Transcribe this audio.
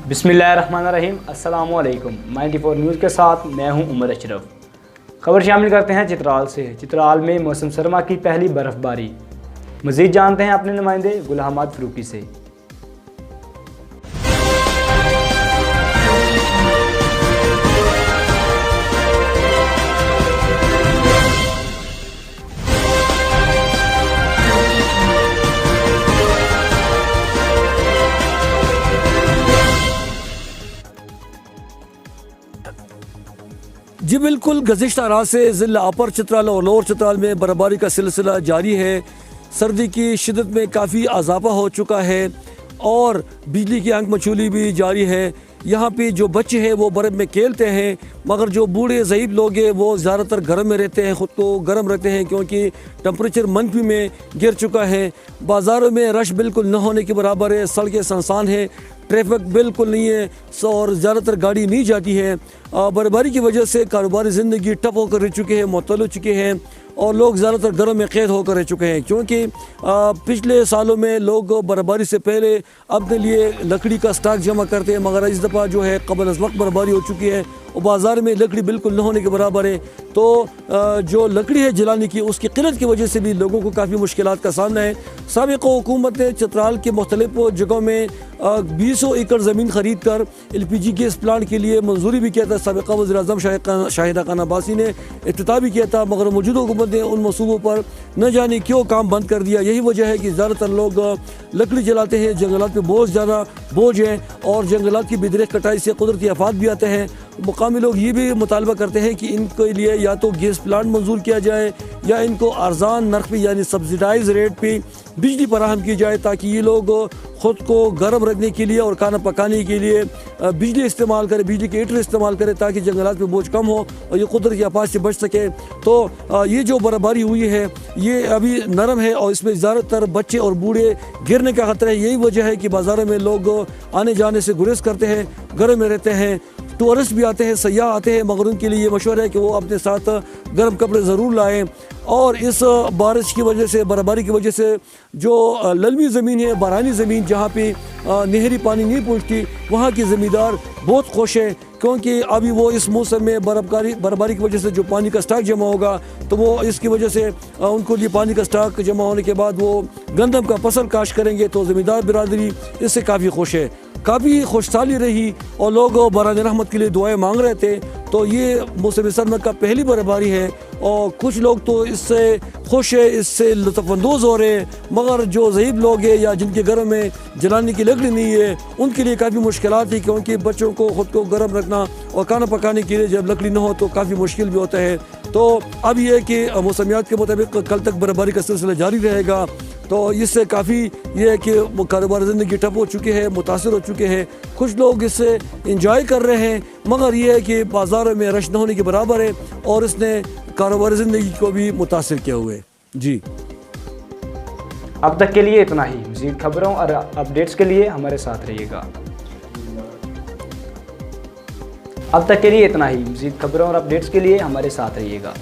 बिस्मिल्लाहिर्रहमानिर्रहीम। अस्सलामुअलैकुम। 94 न्यूज़ के साथ मैं हूं उमर अशरफ। खबर शामिल करते हैं चित्राल से। चित्राल में मौसम सरमा की पहली बर्फबारी। मज़ीद जानते हैं अपने नुमाइंदे गुल अहमद फरूकी से। जी बिल्कुल, गुज़िश्ता रात से ज़िला अपर चित्राल और लोअर चित्राल में बर्फबारी का सिलसिला जारी है। सर्दी की शिद्दत में काफ़ी इजाफा हो चुका है और बिजली की आंख मचूली भी जारी है। यहाँ पे जो बच्चे हैं वो बर्फ़ में खेलते हैं, मगर जो बूढ़े ज़ईफ़ लोग हैं वो ज़्यादातर गर्म में रहते हैं, ख़ुद को गर्म रखते हैं क्योंकि टेम्परेचर मनफी में गिर चुका है। बाज़ारों में रश बिल्कुल न होने के बराबर है, सड़कें सुनसान है, ट्रैफिक बिल्कुल नहीं है और ज़्यादातर गाड़ी नहीं जाती है। बर्फबारी की वजह से कारोबारी ज़िंदगी ठप होकर रह चुके हैं, मुअत्तल हो चुके हैं और लोग ज़्यादातर घरों में कैद होकर रह चुके हैं क्योंकि पिछले सालों में लोग बर्फबारी से पहले अपने लिए लकड़ी का स्टॉक जमा करते हैं, मगर इस दफ़ा जो है क़ब्ल अज़ वक्त बर्फबारी हो चुकी है और बाज़ार में लकड़ी बिल्कुल न होने के बराबर है। तो जो लकड़ी है जलाने की, उसकी किल्लत की वजह से भी लोगों को काफ़ी मुश्किलात का सामना है। साबिक़ हुकूमत ने चित्राल के मुख्तलिफ़ जगहों में 200 एकड़ ज़मीन ख़रीद कर LPG गैस प्लांट के लिए मंजूरी भी किया था। साबिक़ वज़ीर-ए-आज़म शाहिदा खान अब्बासी ने इफ्तिताह भी किया था, मगर मौजूदा हुकूमत ने उन मंसूबों पर न जाने क्यों काम बंद कर दिया। यही वजह है कि ज़्यादातर लोग लकड़ी जलाते हैं। जंगलात पर बहुत ज़्यादा बोझ है और जंगलात की बेदरेख कटाई से कुदरती आफात भी आते हैं। मुकामी लोग ये भी मुतालबा करते हैं कि इनके लिए या तो गैस प्लांट मंजूर किया जाए या इनको आर्जान नर्ख पे यानी सब्सिडाइज रेट पे बिजली फराहम की जाए ताकि ये लोग ख़ुद को गर्म रखने के लिए और खाना पकाने के लिए बिजली इस्तेमाल करें, बिजली के हीटर इस्तेमाल करें ताकि जंगलात पे बोझ कम हो और ये कुदरती आफात से बच सके। तो ये जो बर्फबारी हुई है ये अभी नरम है और इसमें ज़्यादातर बच्चे और बूढ़े गिरने का खतरा है। यही वजह है कि बाज़ारों में लोग आने जाने से गुरेज करते हैं, घरों में रहते हैं। टूरिस्ट भी आते हैं, सयाह आते हैं, मगर उनके लिए ये मशवरा है कि वो अपने साथ गर्म कपड़े ज़रूर लाएं। और इस बारिश की वजह से, बर्फबारी की वजह से जो ललमी ज़मीन है, बारानी ज़मीन जहाँ पे नहरी पानी नहीं पहुँचती, वहाँ के ज़मींदार बहुत खुश हैं क्योंकि अभी वो इस मौसम में बर्फबारी की वजह से जो पानी का स्टॉक जमा होगा तो वो इसकी वजह से उनको लिए पानी का स्टॉक जमा होने के बाद वो गंदम का फसल काश करेंगे। तो ज़मींदार बिरादरी इससे काफ़ी खुश है, काफ़ी खुशहाली रही और लोग बरान रहमत के लिए दुआएं मांग रहे थे। तो ये मौसम सरमा का पहली बर्फबारी है और कुछ लोग तो इससे खुश है, इससे लुत्फ़अंदोज़ हो रहे हैं, मगर जो ज़ईफ़ लोग हैं या जिनके घरों में जलाने की लकड़ी नहीं है उनके लिए काफ़ी मुश्किलात थी क्योंकि बच्चों को ख़ुद को गर्म रखना और खाना पकाने के लिए जब लकड़ी ना हो तो काफ़ी मुश्किल भी होता है। तो अब ये है कि मौसमियात के मुताबिक कल तक बर्फबारी का सिलसिला जारी रहेगा। तो इससे काफ़ी ये है कि कारोबारी ज़िंदगी ठप हो चुकी है, मुतासर हो चुके हैं। कुछ लोग इससे इंजॉय कर रहे हैं, मगर ये है कि बाज़ारों में रश न होने के बराबर है और इसने कारोबारी ज़िंदगी को भी मुतासर किया हुआ है। जी, अब तक के लिए इतना ही। मज़ीद खबरों और अपडेट्स के लिए हमारे साथ रहिएगा। अब तक के लिए इतना ही। मज़ीद खबरों और अपडेट्स के लिए हमारे साथ रहिएगा।